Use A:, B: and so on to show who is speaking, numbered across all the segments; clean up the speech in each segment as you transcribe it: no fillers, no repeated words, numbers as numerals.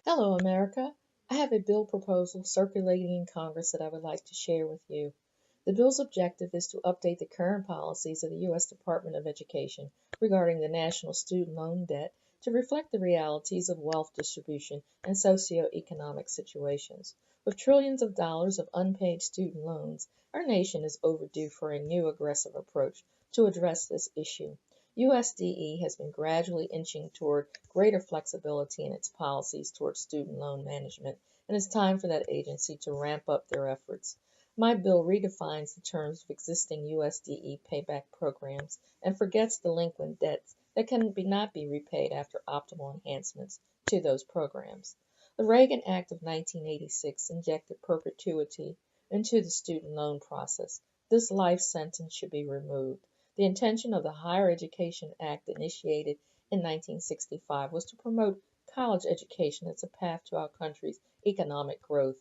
A: Hello, America. I have a bill proposal circulating in Congress that I would like to share with you. The bill's objective is to update the current policies of the U.S. Department of Education regarding the national student loan debt to reflect the realities of wealth distribution and socioeconomic situations. With trillions of dollars of unpaid student loans, our nation is overdue for a new aggressive approach to address this issue. USDE has been gradually inching toward greater flexibility in its policies toward student loan management, and it's time for that agency to ramp up their efforts. My bill redefines the terms of existing USDE payback programs and forgets delinquent debts that not be repaid after optimal enhancements to those programs. The Reagan Act of 1986 injected perpetuity into the student loan process. This life sentence should be removed. The intention of the Higher Education Act, initiated in 1965, was to promote college education as a path to our country's economic growth.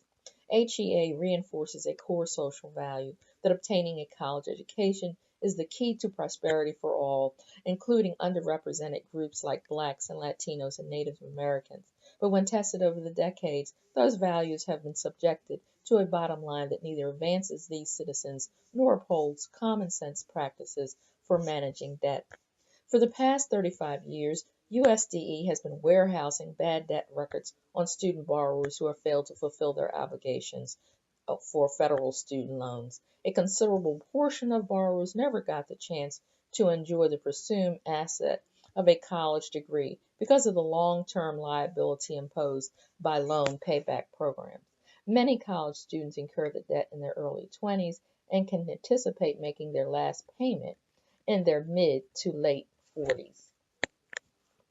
A: HEA reinforces a core social value that obtaining a college education is the key to prosperity for all, including underrepresented groups like Blacks and Latinos and Native Americans. But when tested over the decades, those values have been subjected to a bottom line that neither advances these citizens nor upholds common sense practices for managing debt. For the past 35 years, USDE has been warehousing bad debt records on student borrowers who have failed to fulfill their obligations for federal student loans. A considerable portion of borrowers never got the chance to enjoy the presumed asset of a college degree because of the long-term liability imposed by loan payback programs. Many college students incur the debt in their early 20s and can anticipate making their last payment in their mid to late 40s,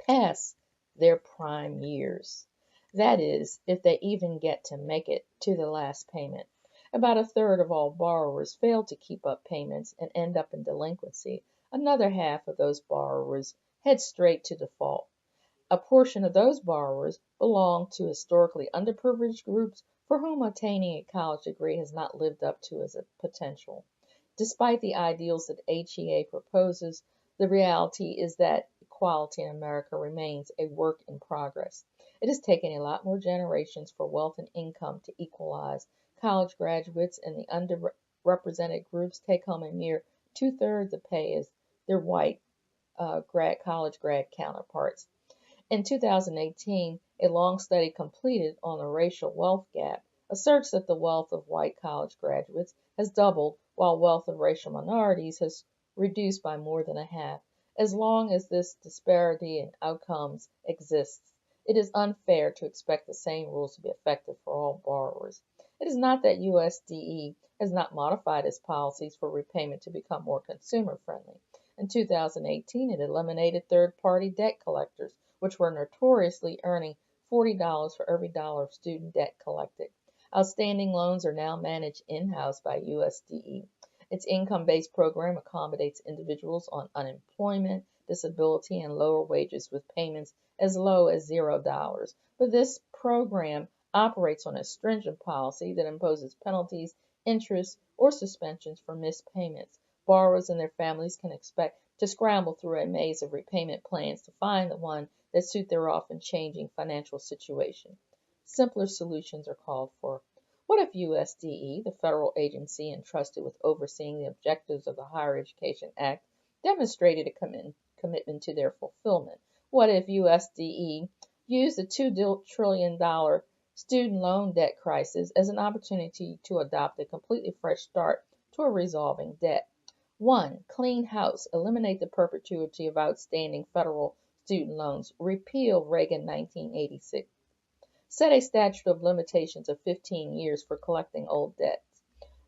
A: past their prime years. That is, if they even get to make it to the last payment. About a third of all borrowers fail to keep up payments and end up in delinquency. Another half of those borrowers head straight to default. A portion of those borrowers belong to historically underprivileged groups for whom obtaining a college degree has not lived up to its potential. Despite the ideals that HEA proposes, the reality is that equality in America remains a work in progress. It has taken a lot more generations for wealth and income to equalize. College graduates and the underrepresented groups take home a mere two-thirds the pay as their white college grad counterparts. In 2018, a long study completed on the racial wealth gap asserts that the wealth of white college graduates has doubled while wealth of racial minorities has reduced by more than a half. As long as this disparity in outcomes exists, it is unfair to expect the same rules to be effective for all borrowers. It is not that USDE has not modified its policies for repayment to become more consumer friendly. In 2018, it eliminated third party debt collectors, which were notoriously earning $40 for every dollar of student debt collected. Outstanding loans are now managed in-house by USDE. Its income-based program accommodates individuals on unemployment, disability, and lower wages with payments as low as $0. But this program operates on a stringent policy that imposes penalties, interest, or suspensions for missed payments. Borrowers and their families can expect to scramble through a maze of repayment plans to find the one that suit their often changing financial situation. Simpler solutions are called for. What if USDE, the federal agency entrusted with overseeing the objectives of the Higher Education Act, demonstrated a commitment to their fulfillment? What if USDE used the $2 trillion student loan debt crisis as an opportunity to adopt a completely fresh start toward resolving debt? 1. Clean house. Eliminate the perpetuity of outstanding federal student loans. Repeal Reagan 1986. Set a statute of limitations of 15 years for collecting old debts.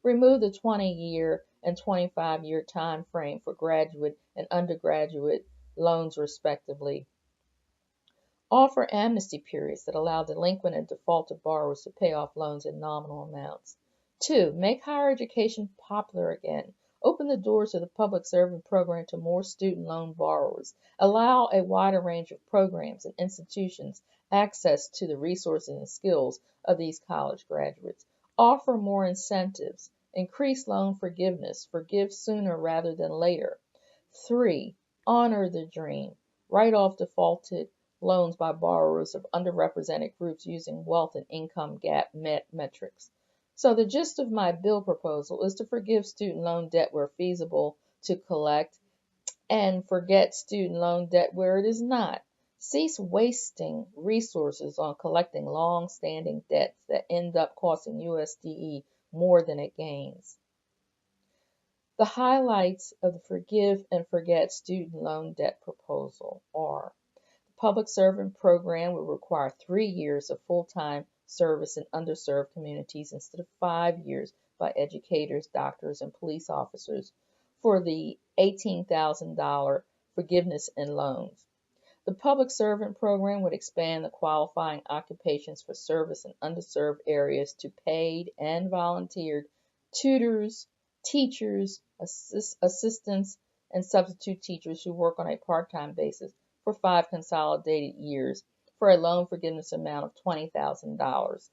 A: Remove the 20-year and 25-year time frame for graduate and undergraduate loans, respectively. Offer amnesty periods that allow delinquent and defaulted borrowers to pay off loans in nominal amounts. 2. Make higher education popular again. Open the doors of the public servant program to more student loan borrowers. Allow a wider range of programs and institutions access to the resources and skills of these college graduates. Offer more incentives. Increase loan forgiveness. Forgive sooner rather than later. 3. Honor the dream. Write off defaulted loans by borrowers of underrepresented groups using wealth and income gap metrics. So the gist of my bill proposal is to forgive student loan debt where feasible to collect and forget student loan debt where it is not. Cease wasting resources on collecting long-standing debts that end up costing USDE more than it gains. The highlights of the Forgive and Forget student loan debt proposal are: the public servant program would require 3 years of full-time service in underserved communities instead of 5 years by educators, doctors, and police officers for the $18,000 forgiveness in loans. The public servant program would expand the qualifying occupations for service in underserved areas to paid and volunteered tutors, teachers, assistants, and substitute teachers who work on a part-time basis for 5 consolidated years for a loan forgiveness amount of $20,000.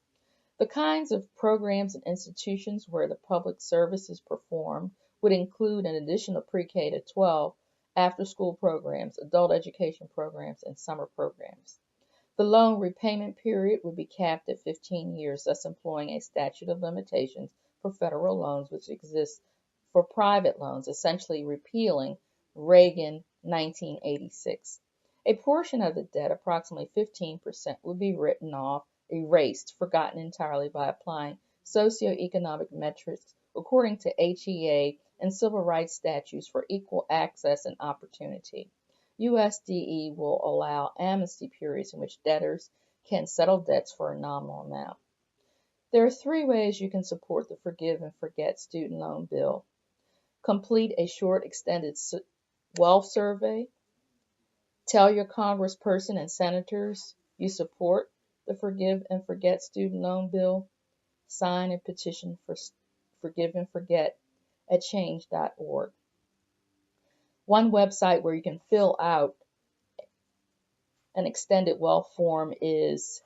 A: The kinds of programs and institutions where the public service is performed would include an additional pre-K to 12 after-school programs, adult education programs, and summer programs. The loan repayment period would be capped at 15 years, thus employing a statute of limitations for federal loans which exists for private loans, essentially repealing Reagan 1986. A portion of the debt, approximately 15%, would be written off, erased, forgotten entirely by applying socioeconomic metrics according to HEA and civil rights statutes for equal access and opportunity. USDE will allow amnesty periods in which debtors can settle debts for a nominal amount. There are 3 ways you can support the Forgive and Forget student loan bill. Complete a short extended wealth survey. Tell your congressperson and senators you support the Forgive and Forget student loan bill. Sign a petition for Forgive and Forget at change.org. One website where you can fill out an extended wealth form is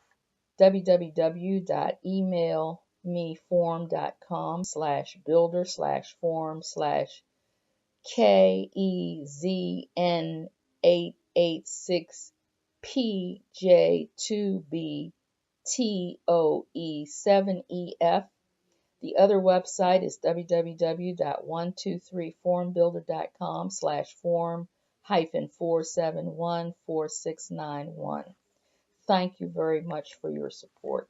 A: www.emailmeform.com/KEZN886PJ2BTOE7EF. The other website is www.123formbuilder.com/form-4714691. Thank you very much for your support.